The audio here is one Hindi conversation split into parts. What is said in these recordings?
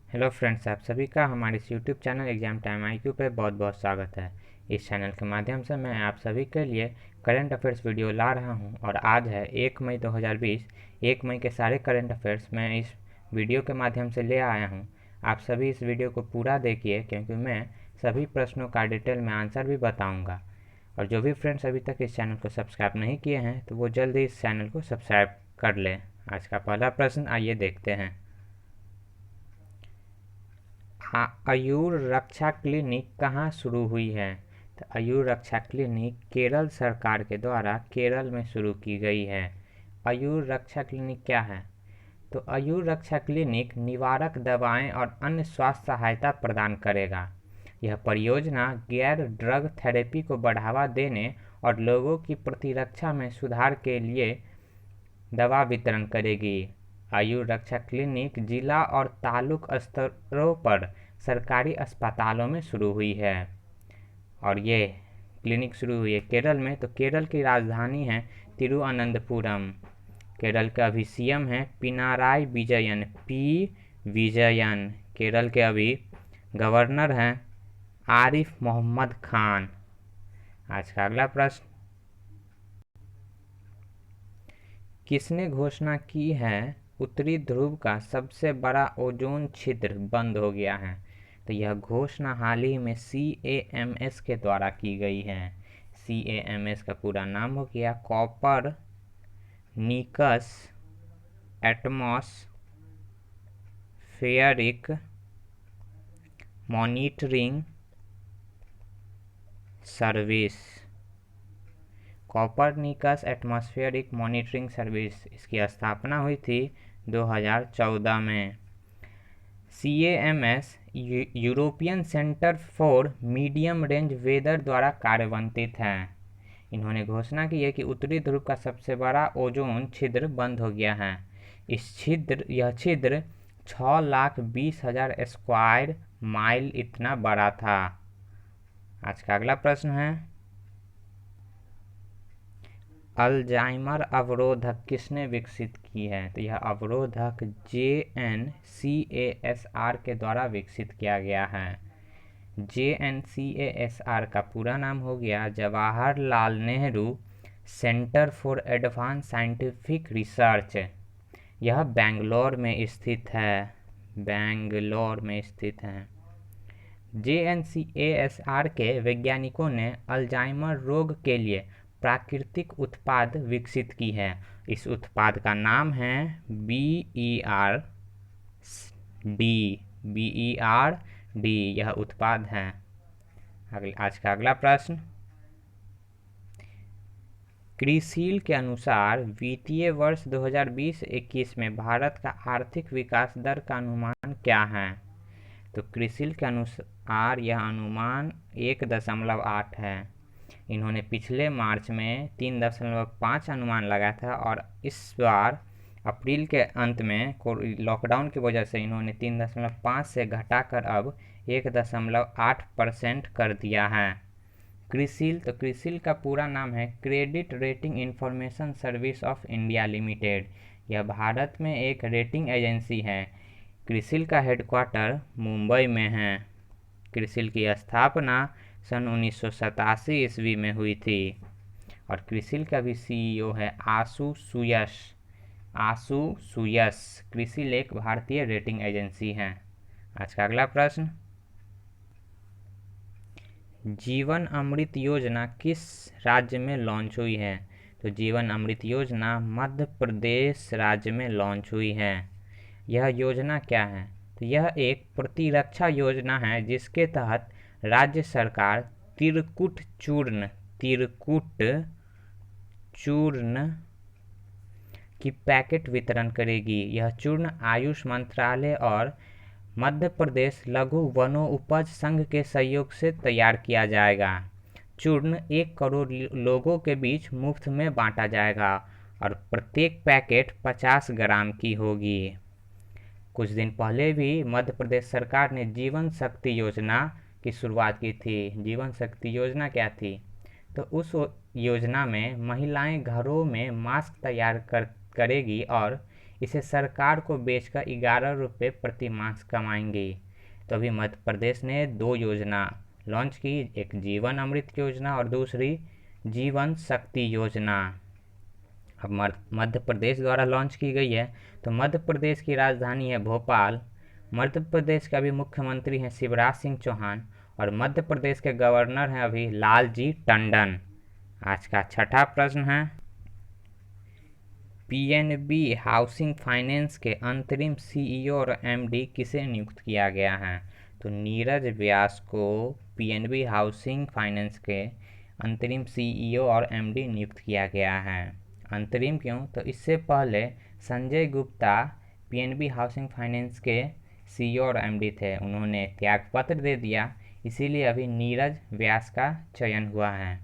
हेलो फ्रेंड्स, आप सभी का हमारे इस YouTube channel exam time IQ पे बहुत बहुत स्वागत है। इस चैनल के माध्यम से मैं आप सभी के लिए करंट अफेयर्स वीडियो ला रहा हूं और आज है 1 मई 2020। 1 मई के सारे करंट अफेयर्स मैं इस वीडियो के माध्यम से ले आया हूं। आप सभी इस वीडियो को पूरा देखिए क्योंकि मैं सभी प्रश्नों का डिटेल में आंसर भी बताऊँगा। और जो भी फ्रेंड्स अभी तक इस चैनल को सब्सक्राइब नहीं किए हैं तो वो जल्दी इस चैनल को सब्सक्राइब कर लें। आज का पहला प्रश्न आइए देखते हैं। आयुर रक्षा क्लिनिक कहाँ शुरू हुई है? तो आयुर रक्षा क्लिनिक केरल सरकार के द्वारा केरल में शुरू की गई है। आयुर रक्षा क्लिनिक क्या है? तो आयुर रक्षा क्लिनिक निवारक दवाएं और अन्य स्वास्थ्य सहायता प्रदान करेगा। यह परियोजना गैर ड्रग थेरेपी को बढ़ावा देने और लोगों की प्रतिरक्षा में सुधार के लिए दवा वितरण करेगी। आयु रक्षा क्लिनिक जिला और तालुक स्तरों पर सरकारी अस्पतालों में शुरू हुई है और ये क्लिनिक शुरू हुई है केरल में। तो केरल की राजधानी है तिरुअनंतपुरम। केरल के अभी सीएम हैं पिनाराई विजयन, पी विजयन। केरल के अभी गवर्नर हैं आरिफ मोहम्मद खान। आज का अगला प्रश्न, किसने घोषणा की है उत्तरी ध्रुव का सबसे बड़ा ओजोन छिद्र बंद हो गया है? तो यह घोषणा हाल ही में CAMS के द्वारा की गई है। CAMS का पूरा नाम हो गया Copernicus Atmospheric Monitoring Service. Copernicus Atmospheric Monitoring Service, इसकी स्थापना हुई थी 2014 में। CAMS European Centre for Medium Range Weather द्वारा कार्यान्वित है। इन्होंने घोषणा की है कि उत्तरी ध्रुव का सबसे बड़ा ओजोन छिद्र बंद हो गया है। यह छिद्र 6,20,000 स्क्वायर माइल इतना बड़ा था। आज का अगला प्रश्न है, अल्जाइमर अवरोधक किसने विकसित की है? तो यह अवरोधक JNCASR के द्वारा विकसित किया गया है। JNCASR का पूरा नाम हो गया Jawaharlal Nehru centre for advance scientific research. यह बेंगलोर में स्थित है। बेंगलोर में स्थित है। JNCASR के वैज्ञानिकों ने अल्जाइमर रोग के लिए प्राकृतिक उत्पाद विकसित की है। इस उत्पाद का नाम है BERD। यह उत्पाद है। आज का अगला प्रश्न, क्रिसिल के अनुसार वित्तीय वर्ष 2020-21 में भारत का आर्थिक विकास दर का अनुमान क्या है? तो क्रिसिल के अनुसार यह अनुमान 1.8 है। इन्होंने पिछले मार्च में 3.5 अनुमान लगाया था और इस बार अप्रैल के अंत में लॉकडाउन की वजह से इन्होंने 3.5 से घटाकर अब 1.8% कर दिया है। तो क्रिसिल का पूरा नाम है credit rating information service of India limited. यह भारत में एक रेटिंग एजेंसी है। क्रिसिल का हेडक्वार्टर मुंबई में है। क्रिसिल की स्थापना सन 1987 ईस्वी में हुई थी और क्रिसिल का भी CEO है आशु सुयश। क्रिसिल एक भारतीय रेटिंग एजेंसी है। आज का अगला प्रश्न, जीवन अमृत योजना किस राज्य में लॉन्च हुई है? तो जीवन अमृत योजना मध्य प्रदेश राज्य में लॉन्च हुई है। यह योजना क्या है? तो यह एक प्रतिरक्षा योजना है जिसके तहत राज्य सरकार तिरकुट चूर्ण की पैकेट वितरण करेगी। यह चूर्ण आयुष मंत्रालय और मध्य प्रदेश लघु वनोपज संघ के सहयोग से तैयार किया जाएगा। चूर्ण 1 करोड़ लोगों के बीच मुफ्त में बांटा जाएगा और प्रत्येक पैकेट 50 ग्राम की होगी। कुछ दिन पहले भी मध्य प्रदेश सरकार ने जीवन शक्ति योजना की शुरुआत की थी। जीवन शक्ति योजना क्या थी? तो उस योजना में महिलाएं घरों में मास्क तैयार करेगी और इसे सरकार को बेचकर 11 रुपये प्रति माह कमाएंगी। तो अभी मध्य प्रदेश ने 2 योजना लॉन्च की, एक जीवन अमृत योजना और दूसरी जीवन शक्ति योजना अब मध्य प्रदेश द्वारा लॉन्च की गई है। तो मध्य प्रदेश की राजधानी है भोपाल। मध्य प्रदेश के अभी मुख्यमंत्री हैं शिवराज सिंह चौहान और मध्य प्रदेश के गवर्नर हैं अभी लालजी टंडन। आज का छठा प्रश्न है, पीएनबी हाउसिंग फाइनेंस के अंतरिम सीईओ और एमडी किसे नियुक्त किया गया है? तो नीरज व्यास को पीएनबी हाउसिंग फाइनेंस के अंतरिम सीईओ और एमडी नियुक्त किया गया है। अंतरिम क्यों? तो इससे पहले Sanjay Gupta PNB housing finance के सीईओ और एमडी थे, उन्होंने त्यागपत्र दे दिया, इसीलिए अभी नीरज व्यास का चयन हुआ है।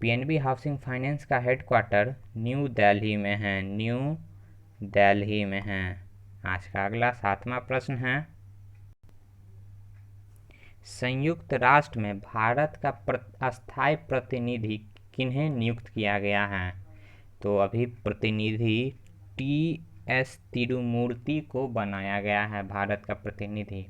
पीएनबी हाउसिंग फाइनेंस का हेडक्वार्टर न्यू दिल्ली में है, न्यू दिल्ली में है। आज का अगला 7वां प्रश्न है, संयुक्त राष्ट्र में भारत का अस्थायी प्रतिनिधि किन्हें नियुक्त किया गया है? तो अभी प्रतिनिधि टी.एस. तिरुमूर्ति को बनाया गया है भारत का प्रतिनिधि।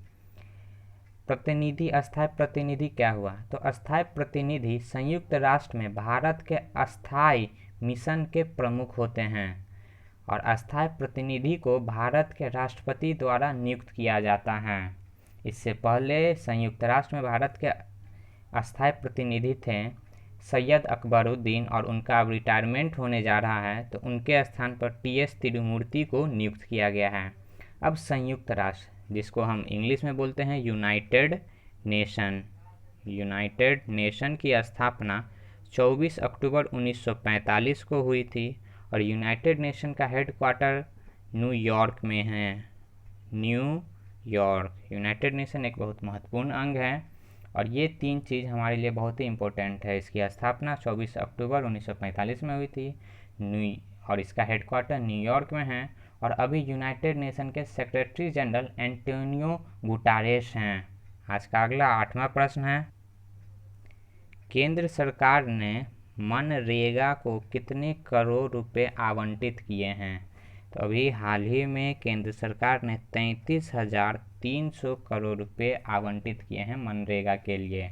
अस्थायी प्रतिनिधि क्या हुआ? तो अस्थायी प्रतिनिधि संयुक्त राष्ट्र में भारत के अस्थायी मिशन के प्रमुख होते हैं और अस्थायी प्रतिनिधि को भारत के राष्ट्रपति द्वारा नियुक्त किया जाता है। इससे पहले संयुक्त राष्ट्र में भारत के अस्थायी प्रतिनिधि थे सैयद अकबरुद्दीन और उनका अब रिटायरमेंट होने जा रहा है, तो उनके स्थान पर टी.एस. तिरुमूर्ति को नियुक्त किया गया है। अब संयुक्त राष्ट्र, जिसको हम इंग्लिश में बोलते हैं यूनाइटेड नेशन की स्थापना 24 अक्टूबर 1945 को हुई थी और यूनाइटेड नेशन का हेडक्वार्टर न्यूयॉर्क में है, न्यूयॉर्क। यूनाइटेड नेशन एक बहुत महत्वपूर्ण अंग है और ये 3 चीज़ हमारे लिए बहुत ही इम्पोर्टेंट है। इसकी स्थापना 24 अक्टूबर 1945 में हुई थी और इसका हेडक्वार्टर न्यूयॉर्क में है और अभी यूनाइटेड नेशन के सेक्रेटरी जनरल एंटोनियो गुटारेस हैं। आज का अगला 8वां प्रश्न है, केंद्र सरकार ने मनरेगा को कितने करोड़ रुपए आवंटित किए हैं? तो अभी हाल ही में केंद्र सरकार ने 33,300 करोड़ रुपए आवंटित किए हैं मनरेगा के लिए।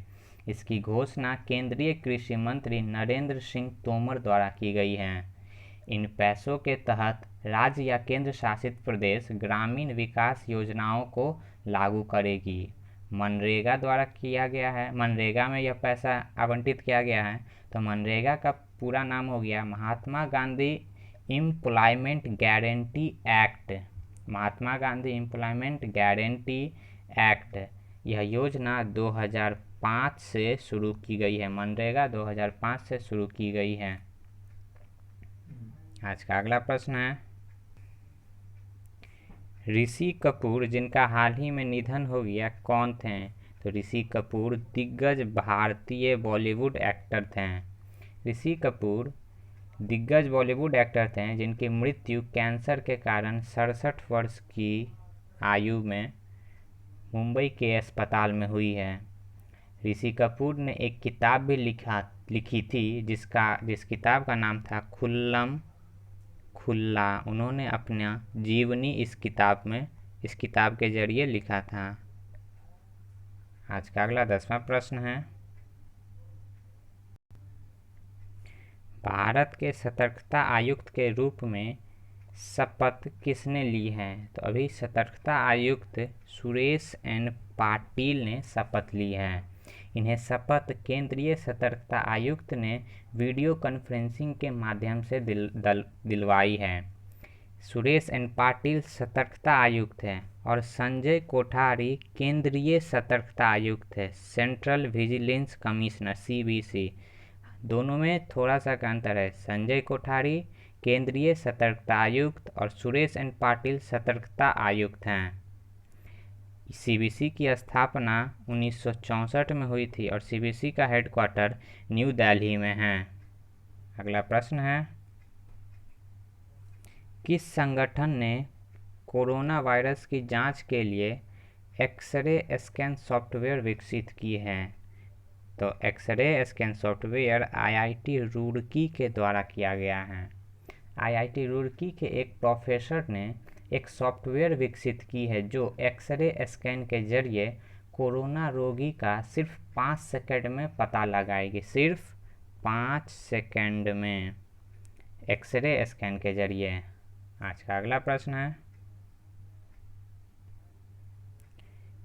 इसकी घोषणा केंद्रीय कृषि मंत्री नरेंद्र सिंह तोमर द्वारा की गई है। इन पैसों के तहत राज्य या केंद्र शासित प्रदेश ग्रामीण विकास योजनाओं को लागू करेगी। मनरेगा द्वारा किया गया है, मनरेगा में यह पैसा आवंटित किया गया है। तो मनरेगा का पूरा नाम हो गया Mahatma Gandhi employment guarantee act. Mahatma Gandhi employment guarantee act, यह योजना 2005 से शुरू की गई है। मनरेगा 2005 से शुरू की गई है। आज का अगला प्रश्न है, ऋषि कपूर जिनका हाल ही में निधन हो गया कौन थे? तो ऋषि कपूर दिग्गज भारतीय बॉलीवुड एक्टर थे। ऋषि कपूर दिग्गज बॉलीवुड एक्टर थे जिनकी मृत्यु कैंसर के कारण 67 वर्ष की आयु में मुंबई के अस्पताल में हुई है। ऋषि कपूर ने एक किताब भी लिखी थी जिस किताब का नाम था खुल्लम खुल्ला। उन्होंने अपना जीवनी इस किताब के जरिए लिखा था। आज का अगला 10वां प्रश्न है, भारत के सतर्कता आयुक्त के रूप में शपथ किसने ली है? तो अभी सतर्कता आयुक्त सुरेश एन पाटिल ने शपथ ली है। इन्हें शपथ केंद्रीय सतर्कता आयुक्त ने वीडियो कॉन्फ्रेंसिंग के माध्यम से दिलवाई है। सुरेश एन पाटिल सतर्कता आयुक्त है और संजय कोठारी केंद्रीय सतर्कता आयुक्त है, सेंट्रल विजिलेंस कमिश्नर CVC। दोनों में थोड़ा सा का अंतर है। संजय कोठारी केंद्रीय सतर्कता आयुक्त और सुरेश एन पाटिल सतर्कता आयुक्त हैं। CVC की स्थापना 1964 में हुई थी और CVC का हेडक्वार्टर न्यू दिल्ली में है। अगला प्रश्न है, किस संगठन ने कोरोना वायरस की जांच के लिए एक्सरे स्कैन सॉफ्टवेयर विकसित की है? तो x-ray scan software IIT Roorkee के द्वारा किया गया है। IIT रुड़की के एक प्रोफेसर ने एक सॉफ्टवेयर विकसित की है जो एक्सरे स्कैन के जरिए कोरोना रोगी का सिर्फ 5 सेकंड में पता लगाएगी। सिर्फ 5 सेकंड में एक्सरे स्कैन के जरिए। आज का अगला प्रश्न है,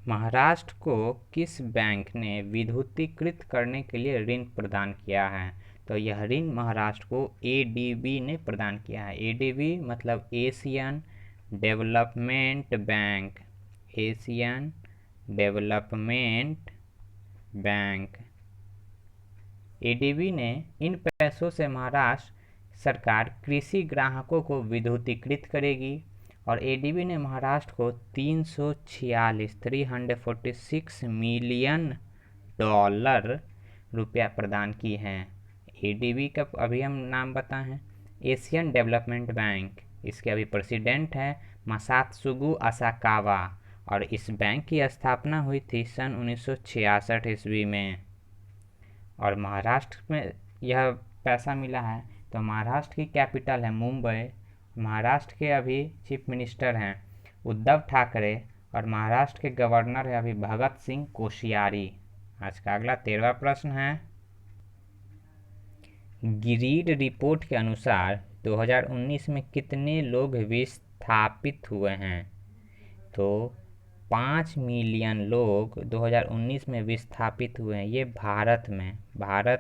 महाराष्ट्र को किस बैंक ने विद्युतीकृत करने के लिए ऋण प्रदान किया है? तो यह ऋण महाराष्ट्र को एडीबी ने प्रदान किया है। एडीबी मतलब Asian development bank. Asian development bank. ADB ने इन पैसों से महाराष्ट्र सरकार कृषि ग्राहकों को विद्युतीकृत करेगी और एडीबी ने महाराष्ट्र को 346 मिलियन डॉलर रुपया प्रदान की हैं। एडीबी का अभी हम नाम बताएं, एशियन डेवलपमेंट बैंक। इसके अभी प्रेसिडेंट है मसात्सुगु असाकावा और इस बैंक की स्थापना हुई थी सन 1966 ईस्वी में। और महाराष्ट्र में यह पैसा मिला है तो महाराष्ट्र की कैपिटल है मुंबई। महाराष्ट्र के अभी चीफ मिनिस्टर हैं उद्धव ठाकरे और महाराष्ट्र के गवर्नर है अभी भगत सिंह कोश्यारी। आज का अगला 13वां प्रश्न है, गिरीड रिपोर्ट के अनुसार 2019 में कितने लोग विस्थापित हुए हैं? तो 5 मिलियन लोग 2019 में विस्थापित हुए हैं। ये भारत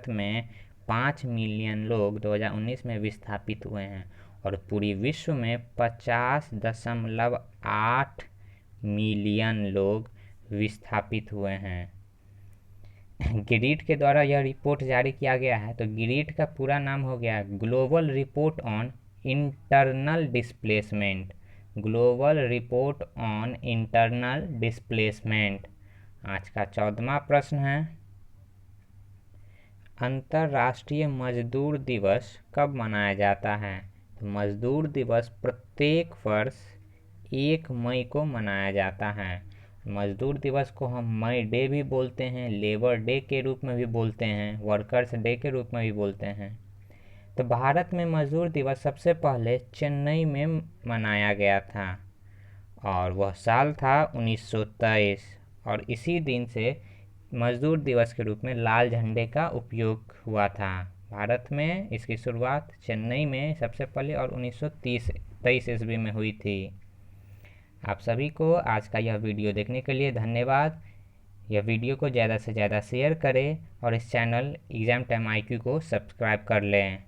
में 5 मिलियन लोग 2019 में विस्थापित हुए हैं और पूरी विश्व में 50.8 मिलियन लोग विस्थापित हुए हैं। गिरीड के द्वारा यह रिपोर्ट जारी किया गया है। तो गिरीड का पूरा नाम हो गया global report on internal displacement. Global report on internal displacement. आज का 14वां प्रश्न है, अंतर्राष्ट्रीय मजदूर दिवस कब मनाया जाता है? तो मजदूर दिवस प्रत्येक वर्ष 1 मई को मनाया जाता है। मजदूर दिवस को हम मई डे भी बोलते हैं, लेबर डे के रूप में भी बोलते हैं, वर्कर्स डे के रूप में भी बोलते हैं। तो भारत में मजदूर दिवस सबसे पहले चेन्नई में मनाया गया था और वह साल था 1923 और इसी दिन से मजदूर दिवस के रूप में लाल झंडे का उपयोग हुआ था। भारत में इसकी शुरुआत चेन्नई में सबसे पहले और 1923 ईस्वी में हुई थी। आप सभी को आज का यह वीडियो देखने के लिए धन्यवाद। यह वीडियो को ज़्यादा से ज़्यादा शेयर करें और इस चैनल एग्ज़ाम टाइम IQ को सब्सक्राइब कर लें।